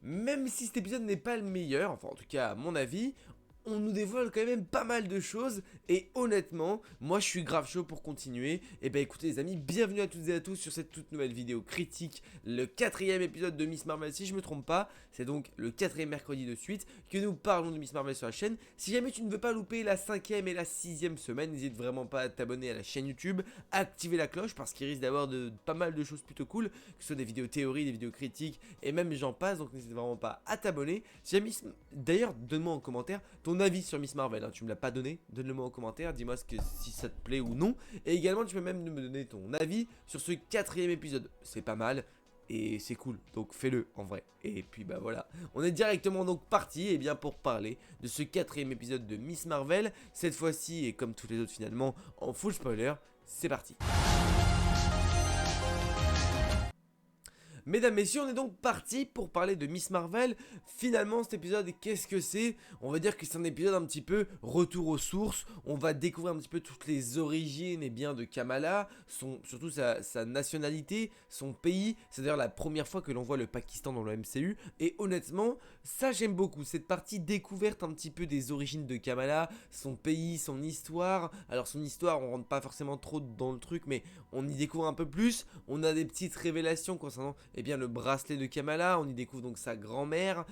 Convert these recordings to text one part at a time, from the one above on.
même si cet épisode n'est pas le meilleur, enfin en tout cas à mon avis, on nous dévoile quand même pas mal de choses et honnêtement, moi je suis grave chaud pour continuer. Et bah écoutez les amis, bienvenue à toutes et à tous sur cette toute nouvelle vidéo critique, le quatrième épisode de Miss Marvel si je me trompe pas. C'est donc le quatrième mercredi de suite que nous parlons de Miss Marvel sur la chaîne. Si jamais tu ne veux pas louper la cinquième et la sixième semaine, n'hésite vraiment pas à t'abonner à la chaîne YouTube, activer la cloche parce qu'il risque d'avoir pas mal de choses plutôt cool, que ce soit des vidéos théories, des vidéos critiques et même j'en passe, donc n'hésite vraiment pas à t'abonner. Si jamais... D'ailleurs, donne-moi en commentaire ton avis sur Miss Marvel, hein. Tu me l'as pas donné, donne-le moi en commentaire, dis-moi si ça te plaît ou non. Et également tu peux même me donner ton avis sur ce quatrième épisode, c'est pas mal. Et c'est cool, donc fais-le en vrai. Et puis bah voilà, on est directement donc parti et bien pour parler de ce quatrième épisode de Miss Marvel. Cette fois-ci, et comme tous les autres finalement, en full spoiler, c'est parti. Mesdames, messieurs, on est donc parti pour parler de Miss Marvel. Finalement, cet épisode, qu'est-ce que c'est? On va dire que c'est un épisode un petit peu retour aux sources. On va découvrir un petit peu toutes les origines et bien de Kamala, surtout sa nationalité, son pays. C'est d'ailleurs la première fois que l'on voit le Pakistan dans le MCU. Et honnêtement, ça j'aime beaucoup. Cette partie découverte un petit peu des origines de Kamala, son pays, son histoire. Alors son histoire, on rentre pas forcément trop dans le truc, mais on y découvre un peu plus. On a des petites révélations concernant bien le bracelet de Kamala, on y découvre donc sa grand-mère,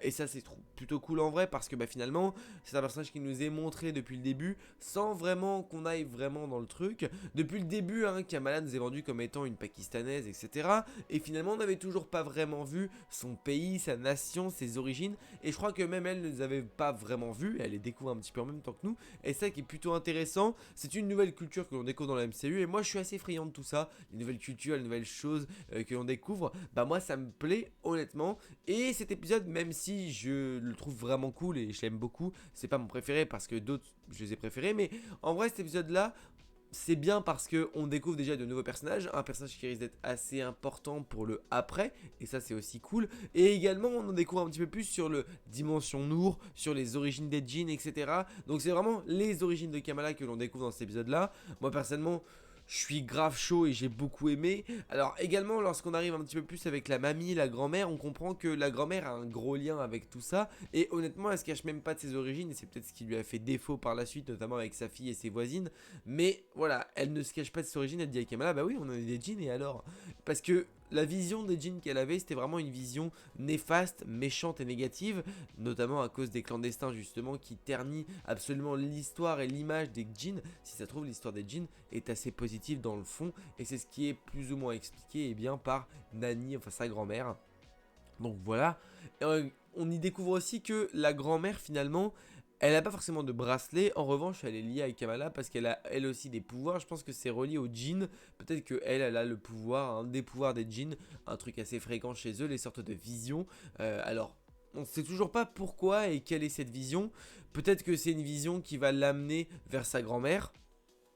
et ça c'est plutôt cool en vrai parce que bah, finalement c'est un personnage qui nous est montré depuis le début sans vraiment qu'on aille vraiment dans le truc. Depuis le début, hein, Kamala nous est vendue comme étant une Pakistanaise, etc. Et finalement on n'avait toujours pas vraiment vu son pays, sa nation, ses origines, et je crois que même elle ne les avait pas vraiment vues, elle les découvre un petit peu en même temps que nous, et ça qui est plutôt intéressant, c'est une nouvelle culture que l'on découvre dans la MCU, et moi je suis assez friand de tout ça, les nouvelles cultures, les nouvelles choses que l'on découvre. Bah moi ça me plaît honnêtement. Et cet épisode, même si je le trouve vraiment cool et je l'aime beaucoup, c'est pas mon préféré parce que d'autres je les ai préférés, mais en vrai cet épisode là c'est bien parce que on découvre déjà de nouveaux personnages, un personnage qui risque d'être assez important pour le après, et ça c'est aussi cool. Et également on en découvre un petit peu plus sur le Dimension Noor, sur les origines des djinns, etc. Donc c'est vraiment les origines de Kamala que l'on découvre dans cet épisode là. Moi personnellement je suis grave chaud et j'ai beaucoup aimé. Alors également lorsqu'on arrive un petit peu plus avec la mamie, la grand-mère, on comprend que la grand-mère a un gros lien avec tout ça. Et honnêtement elle se cache même pas de ses origines et c'est peut-être ce qui lui a fait défaut par la suite, notamment avec sa fille et ses voisines. Mais voilà, elle ne se cache pas de ses origines, elle dit à Kamala, bah oui on a des djinns et alors? Parce que la vision des djinns qu'elle avait, c'était vraiment une vision néfaste, méchante et négative, notamment à cause des clandestins justement qui ternit absolument l'histoire et l'image des djinns. Si ça se trouve, l'histoire des djinns est assez positive dans le fond, et c'est ce qui est plus ou moins expliqué bien par Nani, enfin sa grand-mère. Donc voilà, on y découvre aussi que la grand-mère finalement, elle n'a pas forcément de bracelet, en revanche elle est liée à Kamala parce qu'elle a elle aussi des pouvoirs, je pense que c'est relié aux djinns, peut-être que elle a le pouvoir, des pouvoirs des djinns, un truc assez fréquent chez eux, les sortes de visions. Alors on ne sait toujours pas pourquoi et quelle est cette vision, peut-être que c'est une vision qui va l'amener vers sa grand-mère,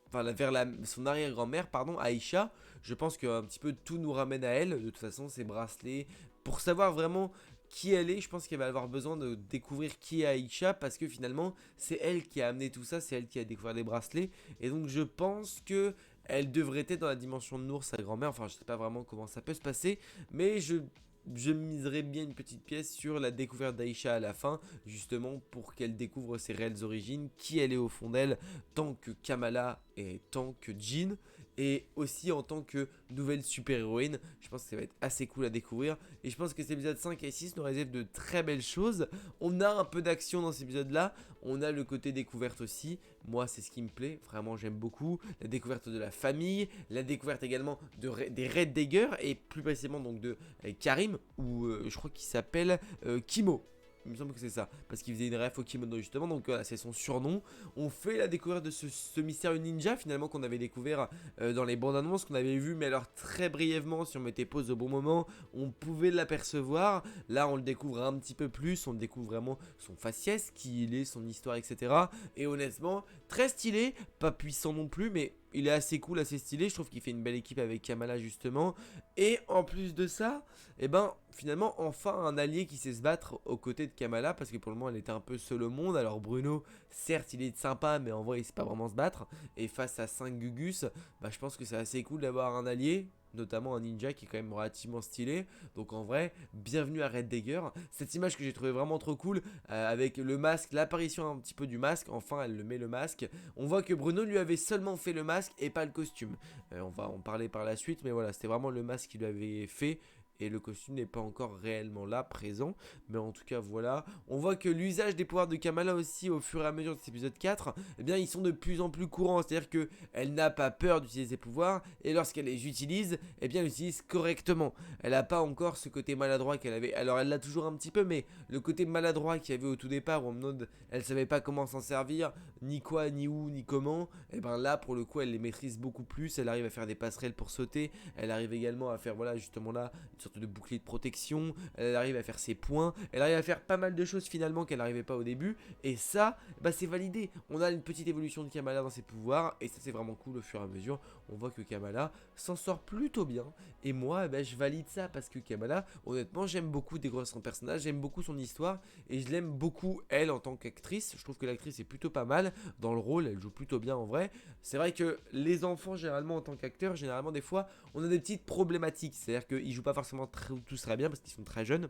enfin vers son arrière-grand-mère, pardon, Aïcha. Je pense qu'un petit peu tout nous ramène à elle, de toute façon, ses bracelets. Pour savoir vraiment qui elle est, je pense qu'elle va avoir besoin de découvrir qui est Aïcha, parce que finalement, c'est elle qui a amené tout ça, c'est elle qui a découvert les bracelets. Et donc je pense que elle devrait être dans la dimension de Nour, sa grand-mère. Enfin, je sais pas vraiment comment ça peut se passer, mais je miserais bien une petite pièce sur la découverte d'Aïcha à la fin, justement pour qu'elle découvre ses réelles origines, qui elle est au fond d'elle, tant que Kamala et tant que Jean, et aussi en tant que nouvelle super-héroïne. Je pense que ça va être assez cool à découvrir, et je pense que ces épisodes 5 et 6 nous réservent de très belles choses. On a un peu d'action dans ces épisodes-là, on a le côté découverte aussi, moi c'est ce qui me plaît, vraiment j'aime beaucoup, la découverte de la famille, la découverte également des Red Daggers, et plus précisément donc de Karim, ou je crois qu'il s'appelle Kimo. Il me semble que c'est ça, parce qu'il faisait une ref au kimono justement, donc voilà, c'est son surnom. On fait la découverte de ce mystérieux ninja finalement qu'on avait découvert dans les bandes annonces, qu'on avait vu, mais alors très brièvement, si on mettait pause au bon moment, on pouvait l'apercevoir. Là on le découvre un petit peu plus, on découvre vraiment son faciès, qui il est, son histoire, etc. Et honnêtement, très stylé, pas puissant non plus, mais il est assez cool, assez stylé. Je trouve qu'il fait une belle équipe avec Kamala justement. Et en plus de ça, et ben finalement enfin un allié qui sait se battre aux côtés de Kamala, parce que pour le moment elle était un peu seule au monde. Alors Bruno, certes il est sympa, mais en vrai il sait pas vraiment se battre. Et face à 5 Gugus, bah je pense que c'est assez cool d'avoir un allié. notamment un ninja qui est quand même relativement stylé. Donc en vrai, bienvenue à Red Dagger. Cette image que j'ai trouvé vraiment trop cool, avec le masque, l'apparition un petit peu du masque, enfin elle le met le masque. On voit que Bruno lui avait seulement fait le masque et pas le costume. On va en parler par la suite, mais voilà, c'était vraiment le masque qu'il lui avait fait. Et le costume n'est pas encore réellement là, présent. Mais en tout cas, voilà. On voit que l'usage des pouvoirs de Kamala aussi, au fur et à mesure de cet épisode 4, eh bien, ils sont de plus en plus courants. C'est-à-dire qu'elle n'a pas peur d'utiliser ses pouvoirs. Et lorsqu'elle les utilise, eh bien, elle les utilise correctement. Elle n'a pas encore ce côté maladroit qu'elle avait. Alors, elle l'a toujours un petit peu, mais le côté maladroit qu'il y avait au tout départ, où en mode, elle savait pas comment s'en servir, ni quoi, ni où, ni comment. Et ben là, pour le coup, elle les maîtrise beaucoup plus. Elle arrive à faire des passerelles pour sauter. Elle arrive également à faire, voilà, justement là, une sorte de bouclier de protection, elle arrive à faire ses points, elle arrive à faire pas mal de choses finalement qu'elle n'arrivait pas au début, et ça, bah c'est validé. On a une petite évolution de Kamala dans ses pouvoirs, et ça c'est vraiment cool au fur et à mesure. On voit que Kamala s'en sort plutôt bien, et moi, bah, je valide ça, parce que Kamala, honnêtement, j'aime beaucoup découvrir son personnage, j'aime beaucoup son histoire, et je l'aime beaucoup elle en tant qu'actrice. Je trouve que l'actrice est plutôt pas mal dans le rôle, elle joue plutôt bien en vrai. C'est vrai que les enfants, généralement en tant qu'acteurs, généralement des fois, on a des petites problématiques, c'est-à-dire qu'ils jouent pas forcément tous très bien parce qu'ils sont très jeunes.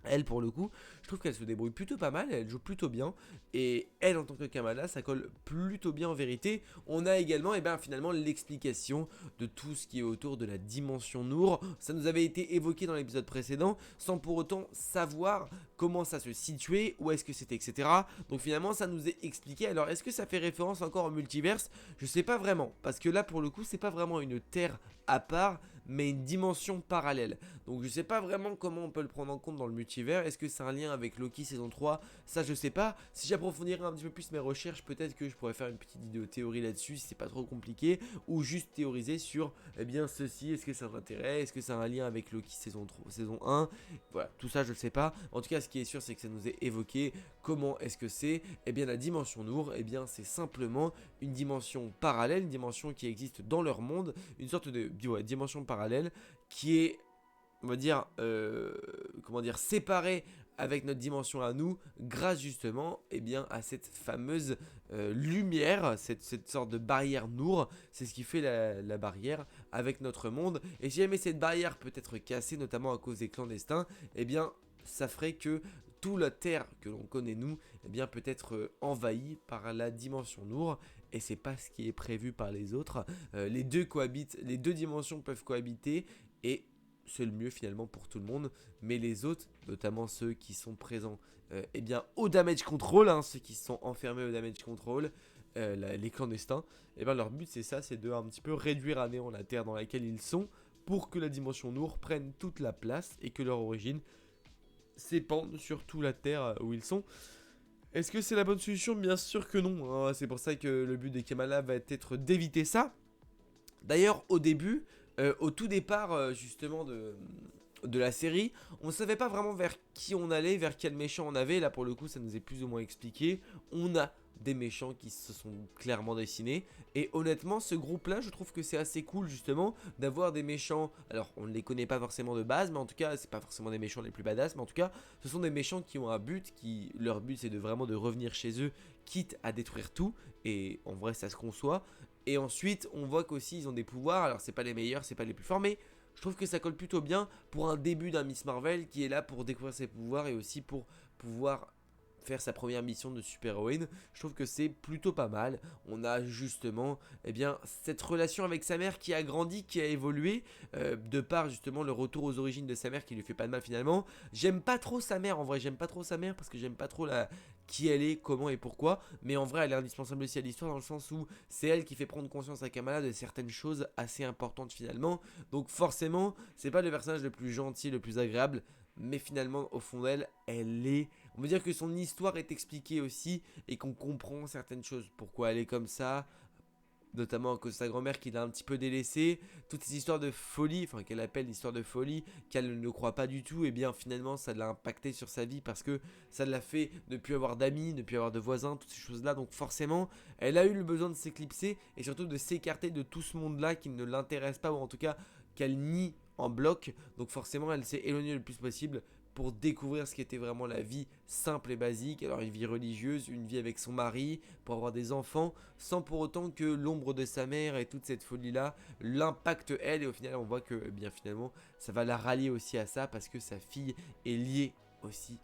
Elle, pour le coup, je trouve qu'elle se débrouille plutôt pas mal, elle joue plutôt bien, et elle en tant que Kamala, ça colle plutôt bien en vérité. On a également, finalement, l'explication de tout ce qui est autour de la dimension Nour. Ça nous avait été évoqué dans l'épisode précédent, sans pour autant savoir comment ça se situait, où est-ce que c'était, etc. Donc finalement, ça nous est expliqué. Alors, est-ce que ça fait référence encore au multiverse? Je sais pas vraiment, parce que là, pour le coup, c'est pas vraiment une terre à part, mais une dimension parallèle. Donc je sais pas vraiment comment on peut le prendre en compte dans le multivers. Est-ce que c'est un lien avec Loki saison 3? Ça je sais pas. Si j'approfondirais un petit peu plus mes recherches, peut-être que je pourrais faire une petite vidéo théorie là-dessus si c'est pas trop compliqué. Ou juste théoriser sur, ceci, est-ce que ça m'intéresse? Est-ce que ça a un lien avec Loki saison 3, saison 1? Voilà, tout ça je sais pas. En tout cas ce qui est sûr c'est que ça nous est évoqué. Comment est-ce que c'est? La dimension Nour, c'est simplement une dimension parallèle, une dimension qui existe dans leur monde, une sorte de dimension parallèle qui est, on va dire, séparée avec notre dimension à nous, grâce justement à cette fameuse lumière, cette sorte de barrière Nour. C'est ce qui fait la barrière avec notre monde. Et si jamais cette barrière peut être cassée, notamment à cause des clandestins, ça ferait que toute la terre que l'on connaît nous, peut être envahie par la dimension Nour. Et c'est pas ce qui est prévu par les autres. Les deux cohabitent, les deux dimensions peuvent cohabiter, et c'est le mieux finalement pour tout le monde. Mais les autres, notamment ceux qui sont présents au damage control, ceux qui sont enfermés au damage control, les clandestins, leur but c'est ça, c'est de un petit peu réduire à néant la terre dans laquelle ils sont, pour que la dimension Nour prenne toute la place et que leur origine s'épande sur toute la terre où ils sont. Est-ce que c'est la bonne solution? Bien sûr que non, hein. C'est pour ça que le but des Kamala va être d'éviter ça. D'ailleurs, au début, au tout départ justement de la série, on ne savait pas vraiment vers qui on allait, vers quel méchant on avait. Là pour le coup ça nous est plus ou moins expliqué. On a des méchants qui se sont clairement dessinés, et honnêtement ce groupe là je trouve que c'est assez cool justement d'avoir des méchants. Alors on ne les connaît pas forcément de base, mais en tout cas c'est pas forcément des méchants les plus badass, mais en tout cas ce sont des méchants qui ont un but, leur but c'est de vraiment de revenir chez eux, quitte à détruire tout, et en vrai ça se conçoit. Et ensuite on voit qu'aussi ils ont des pouvoirs. Alors c'est pas les meilleurs, c'est pas les plus forts, mais je trouve que ça colle plutôt bien pour un début d'un Miss Marvel qui est là pour découvrir ses pouvoirs et aussi pour pouvoir faire sa première mission de super-héroïne. Je trouve que c'est plutôt pas mal. On a justement cette relation avec sa mère qui a grandi, qui a évolué, de par justement le retour aux origines de sa mère qui lui fait pas de mal finalement. J'aime pas trop sa mère en vrai, j'aime pas trop sa mère parce que j'aime pas trop qui elle est, comment et pourquoi, mais en vrai elle est indispensable aussi à l'histoire dans le sens où c'est elle qui fait prendre conscience à Kamala de certaines choses assez importantes finalement. Donc forcément c'est pas le personnage le plus gentil, le plus agréable, mais finalement au fond d'elle, on veut dire que son histoire est expliquée aussi, et qu'on comprend certaines choses, pourquoi elle est comme ça, notamment à cause de sa grand-mère qui l'a un petit peu délaissée. Toutes ces histoires de folie, qu'elle appelle l'histoire de folie, qu'elle ne croit pas du tout, finalement ça l'a impacté sur sa vie parce que ça l'a fait ne plus avoir d'amis, ne plus avoir de voisins, toutes ces choses là. Donc forcément elle a eu le besoin de s'éclipser et surtout de s'écarter de tout ce monde là qui ne l'intéresse pas, ou en tout cas qu'elle nie en bloc. Donc forcément elle s'est éloignée le plus possible pour découvrir ce qu'était vraiment la vie simple et basique. Alors une vie religieuse, une vie avec son mari, pour avoir des enfants, sans pour autant que l'ombre de sa mère et toute cette folie-là l'impacte elle. Et au final, on voit que eh bien finalement, ça va la rallier aussi à ça parce que sa fille est liée aussi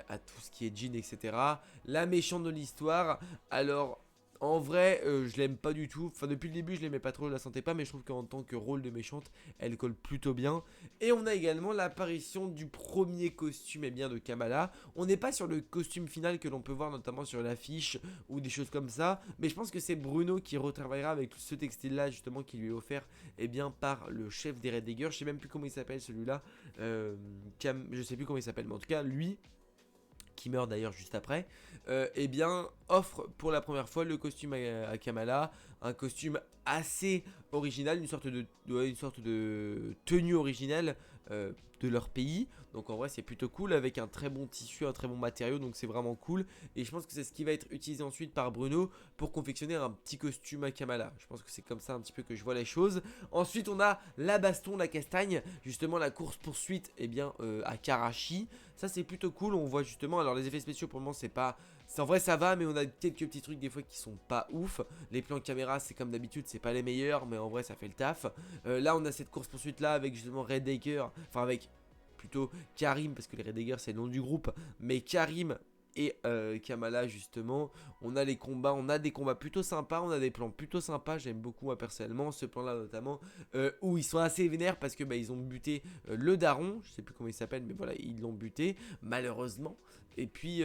à tout ce qui est Jean, etc. La méchante de l'histoire, alors en vrai, je l'aime pas du tout. Enfin, depuis le début, je l'aimais pas trop, je la sentais pas, mais je trouve qu'en tant que rôle de méchante, elle colle plutôt bien. Et on a également l'apparition du premier costume bien, de Kamala. On n'est pas sur le costume final que l'on peut voir notamment sur l'affiche ou des choses comme ça, mais je pense que c'est Bruno qui retravaillera avec ce textile-là, justement, qui lui est offert bien, par le chef des Red Daggers. Je sais même plus comment il s'appelle celui-là. Je sais plus comment il s'appelle, mais en tout cas, lui qui meurt d'ailleurs juste après, bien offre pour la première fois le costume à Kamala, un costume assez original, une sorte de tenue originale de leur pays. Donc en vrai c'est plutôt cool, avec un très bon tissu, un très bon matériau, donc c'est vraiment cool. Et je pense que c'est ce qui va être utilisé ensuite par Bruno pour confectionner un petit costume à Kamala. Je pense que c'est comme ça un petit peu que je vois les choses. Ensuite on a la baston, la castagne, justement la course poursuite à Karachi. Ça c'est plutôt cool, on voit justement, alors les effets spéciaux pour le moment c'est pas... En vrai ça va, mais on a quelques petits trucs des fois qui sont pas ouf. Les plans caméra c'est comme d'habitude, c'est pas les meilleurs, mais en vrai ça fait le taf. Là on a cette course poursuite là avec justement Red Dagger, enfin avec plutôt Karim, parce que les Red Dagger c'est le nom du groupe, mais Karim et Kamala justement. On a les combats, on a des combats plutôt sympas, on a des plans plutôt sympas. J'aime beaucoup moi personnellement ce plan là notamment, où ils sont assez vénères parce que ils ont buté le daron, je sais plus comment il s'appelle, mais voilà, ils l'ont buté malheureusement. Et puis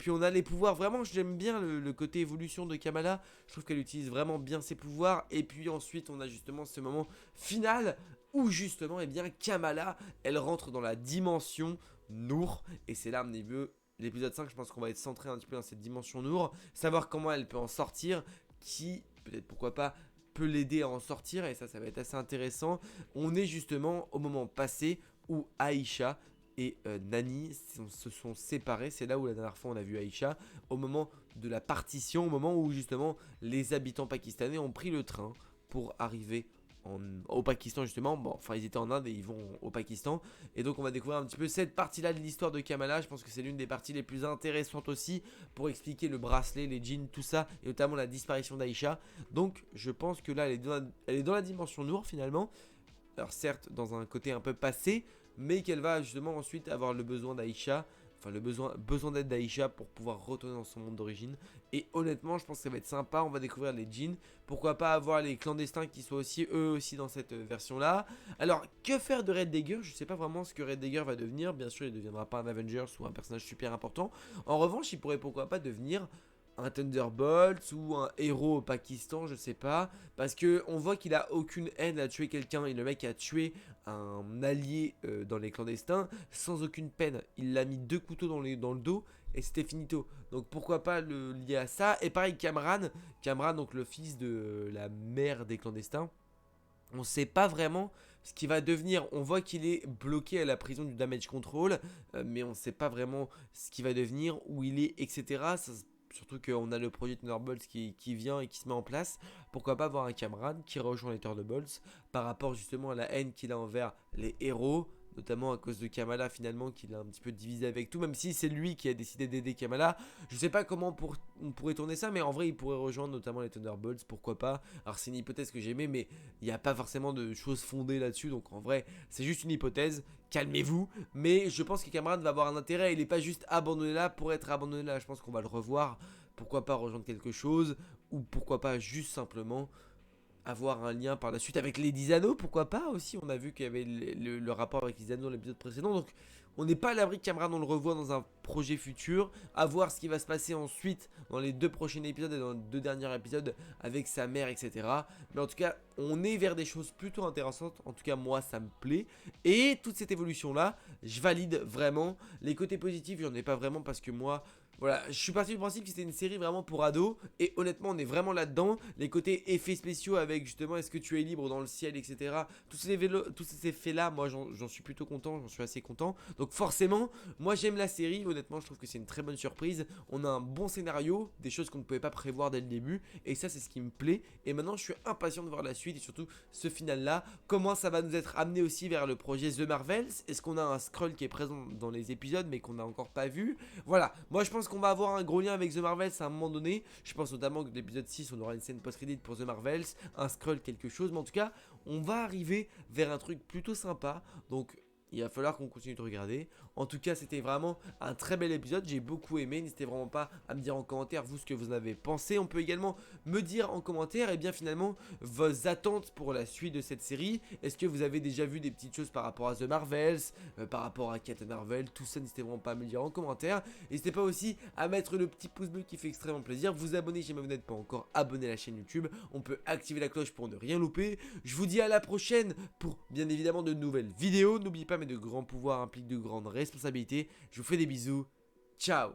on a les pouvoirs, vraiment j'aime bien le côté évolution de Kamala. Je trouve qu'elle utilise vraiment bien ses pouvoirs. Et puis ensuite on a justement ce moment final où justement Kamala elle rentre dans la dimension Nour. Et c'est là un petit peu l'épisode 5, je pense qu'on va être centré un petit peu dans cette dimension Nour, savoir comment elle peut en sortir, qui peut-être pourquoi pas peut l'aider à en sortir, et ça va être assez intéressant. On est justement au moment passé où Aïcha et Nani se sont séparés. C'est là où la dernière fois on a vu Aïcha, au moment de la partition, au moment où justement les habitants pakistanais ont pris le train pour arriver au Pakistan justement. Bon, enfin ils étaient en Inde et ils vont au Pakistan. Et donc on va découvrir un petit peu cette partie-là de l'histoire de Kamala. Je pense que c'est l'une des parties les plus intéressantes aussi pour expliquer le bracelet, les jeans, tout ça, et notamment la disparition d'Aïcha. Donc je pense que là elle est dans la dimension Nour finalement. Alors certes dans un côté un peu passé, mais qu'elle va justement ensuite avoir le besoin d'Aïcha. Enfin le besoin d'aide d'Aïcha pour pouvoir retourner dans son monde d'origine. Et honnêtement je pense que ça va être sympa. On va découvrir les djinns. Pourquoi pas avoir les clandestins qui soient aussi eux aussi dans cette version là. Alors que faire de Red Dagger? Je sais pas vraiment ce que Red Dagger va devenir. Bien sûr il ne deviendra pas un Avengers ou un personnage super important. En revanche il pourrait pourquoi pas devenir un Thunderbolt ou un héros au Pakistan, je sais pas. Parce que on voit qu'il a aucune haine à tuer quelqu'un. Et le mec a tué un allié dans les clandestins sans aucune peine. Il l'a mis 2 couteaux dans le dos et c'était finito. Donc pourquoi pas le lier à ça. Et pareil Kamran, donc le fils de la mère des clandestins. On sait pas vraiment ce qu'il va devenir. On voit qu'il est bloqué à la prison du damage control, mais on sait pas vraiment ce qu'il va devenir, où il est, etc. Surtout qu'on a le projet Thunderbolts qui vient et qui se met en place. Pourquoi pas avoir un Kamran qui rejoint les Thunderbolts par rapport justement à la haine qu'il a envers les héros, notamment à cause de Kamala finalement, qu'il a un petit peu divisé avec tout, même si c'est lui qui a décidé d'aider Kamala. Je sais pas comment on pourrait tourner ça, mais en vrai il pourrait rejoindre notamment les Thunderbolts, pourquoi pas. Alors c'est une hypothèse que j'aimais, mais il n'y a pas forcément de choses fondées là-dessus, donc en vrai c'est juste une hypothèse. Calmez-vous, mais je pense que Cameron va avoir un intérêt. Il n'est pas juste abandonné là pour être abandonné là. Je pense qu'on va le revoir. Pourquoi pas rejoindre quelque chose, ou pourquoi pas juste simplement avoir un lien par la suite avec les 10 anneaux. Pourquoi pas aussi. On a vu qu'il y avait le rapport avec les anneaux dans l'épisode précédent. Donc on n'est pas à l'abri que Cameron on le revoit dans un projet futur. À voir ce qui va se passer ensuite dans les 2 prochains épisodes et dans les 2 derniers épisodes avec sa mère, etc. Mais en tout cas, on est vers des choses plutôt intéressantes. En tout cas, moi, ça me plaît. Et toute cette évolution-là, je valide vraiment. Les côtés positifs, j'en ai pas vraiment parce que moi, Voilà, je suis parti du principe que c'était une série vraiment pour ados, et honnêtement, on est vraiment là-dedans. Les côtés effets spéciaux avec justement est-ce que tu es libre dans le ciel, etc. Tous ces effets-là, moi j'en suis plutôt content, j'en suis assez content. Donc forcément, moi j'aime la série, honnêtement, je trouve que c'est une très bonne surprise. On a un bon scénario, des choses qu'on ne pouvait pas prévoir dès le début, et ça c'est ce qui me plaît. Et maintenant, je suis impatient de voir la suite, et surtout ce final-là. Comment ça va nous être amené aussi vers le projet The Marvels? Est-ce qu'on a un scroll qui est présent dans les épisodes, mais qu'on n'a encore pas vu? Voilà, moi je pense qu'on va avoir un gros lien avec The Marvels à un moment donné. Je pense notamment que l'épisode 6, on aura une scène post-credit pour The Marvels, un scroll, quelque chose. Mais en tout cas, on va arriver vers un truc plutôt sympa. Donc il va falloir qu'on continue de regarder. En tout cas, c'était vraiment un très bel épisode. J'ai beaucoup aimé. N'hésitez vraiment pas à me dire en commentaire, vous, ce que vous en avez pensé. On peut également me dire en commentaire, et bien finalement, vos attentes pour la suite de cette série. Est-ce que vous avez déjà vu des petites choses par rapport à The Marvels, par rapport à Captain Marvel? Tout ça, n'hésitez vraiment pas à me le dire en commentaire. N'hésitez pas aussi à mettre le petit pouce bleu qui fait extrêmement plaisir. Vous abonner si jamais vous n'êtes pas encore abonné à la chaîne YouTube. On peut activer la cloche pour ne rien louper. Je vous dis à la prochaine pour bien évidemment de nouvelles vidéos. N'oubliez pas, mais de grands pouvoirs impliquent de grandes responsabilités. Je vous fais des bisous. Ciao.